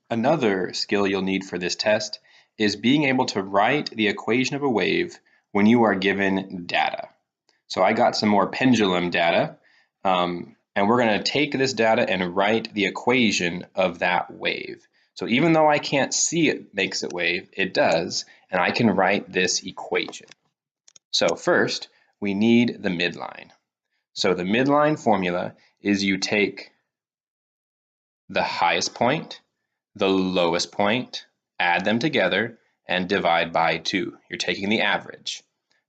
Another skill you'll need for this test is being able to write the equation of a wave when you are given data. So I got some more pendulum data, and we're going to take this data and write the equation of that wave. So even though I can't see it makes it wave, it does, and I can write this equation. So first, we need the midline. So the midline formula is you take the highest point, the lowest point, add them together, and divide by 2. You're taking the average.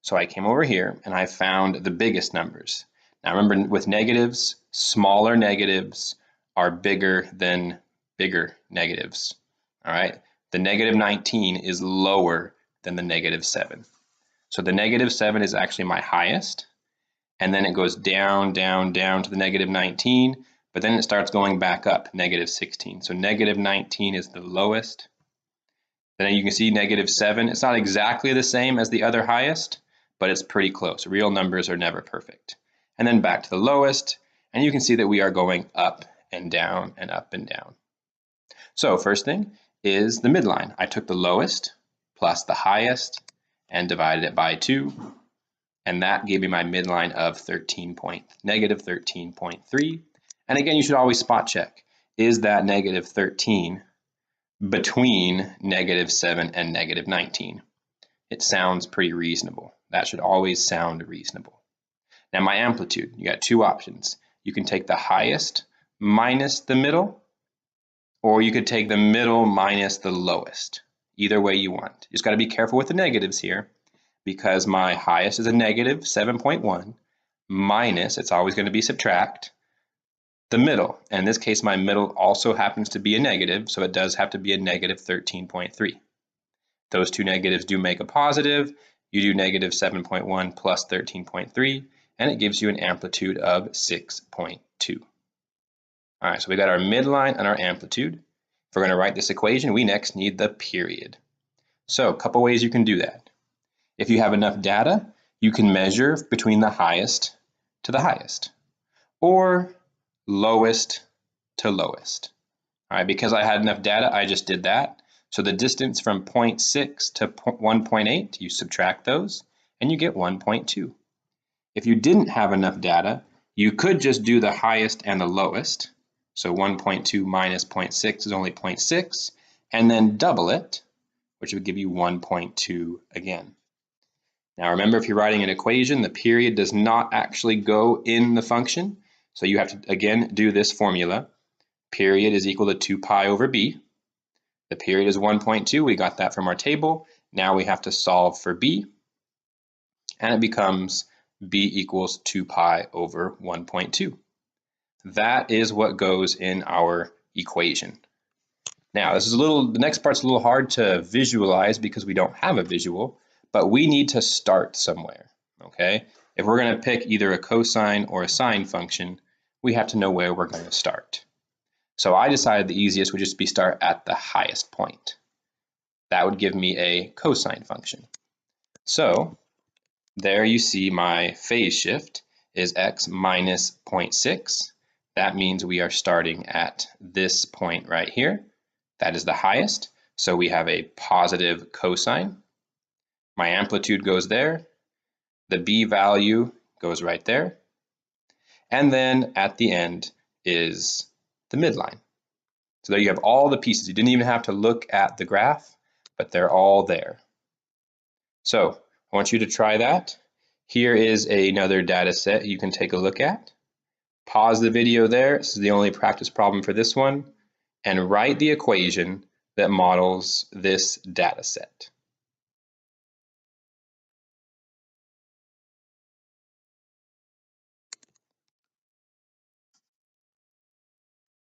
So I came over here and I found the biggest numbers. Now remember, with negatives, smaller negatives are bigger than bigger negatives. All right, the negative 19 is lower than the negative 7. So the negative 7 is actually my highest, and then it goes down, down, down to the negative 19, but then it starts going back up, negative 16. So negative 19 is the lowest. Then you can see negative 7. It's not exactly the same as the other highest, but it's pretty close. Real numbers are never perfect. And then back to the lowest, and you can see that we are going up and down and up and down. So first thing is the midline. I took the lowest plus the highest and divided it by 2, and that gave me my midline of negative 13.3. And again, you should always spot check. Is that negative 13 between negative 7 and negative 19? It sounds pretty reasonable. That should always sound reasonable. Now my amplitude, you got two options. You can take the highest minus the middle, or you could take the middle minus the lowest. Either way you want. You just got to be careful with the negatives here, because my highest is a negative 7.1 minus, it's always going to be subtract, the middle. And in this case, my middle also happens to be a negative, so it does have to be a negative 13.3. Those two negatives do make a positive. You do negative 7.1 plus 13.3, and it gives you an amplitude of 6.2. All right, so we got our midline and our amplitude. If we're going to write this equation, we next need the period. So a couple ways you can do that. If you have enough data, you can measure between the highest to the highest, or lowest to lowest. All right, because I had enough data, I just did that. So the distance from 0.6 to 1.8, you subtract those, and you get 1.2. If you didn't have enough data, you could just do the highest and the lowest. So 1.2 minus 0.6 is only 0.6, and then double it, which would give you 1.2 again. Now remember, if you're writing an equation, the period does not actually go in the function. So you have to, again, do this formula. Period is equal to 2 pi over b. The period is 1.2. We got that from our table. Now we have to solve for b. And it becomes b equals 2 pi over 1.2. That is what goes in our equation. Now, the next part's a little hard to visualize because we don't have a visual, but we need to start somewhere, okay? If we're going to pick either a cosine or a sine function, we have to know where we're going to start. So I decided the easiest would just be start at the highest point. That would give me a cosine function. So there you see my phase shift is x minus 0.6. That means we are starting at this point right here. That is the highest. So we have a positive cosine. My amplitude goes there. The b value goes right there. And then at the end is the midline. So there you have all the pieces. You didn't even have to look at the graph, but they're all there. So I want you to try that. Here is another data set you can take a look at. Pause the video there. This is the only practice problem for this one. And write the equation that models this data set.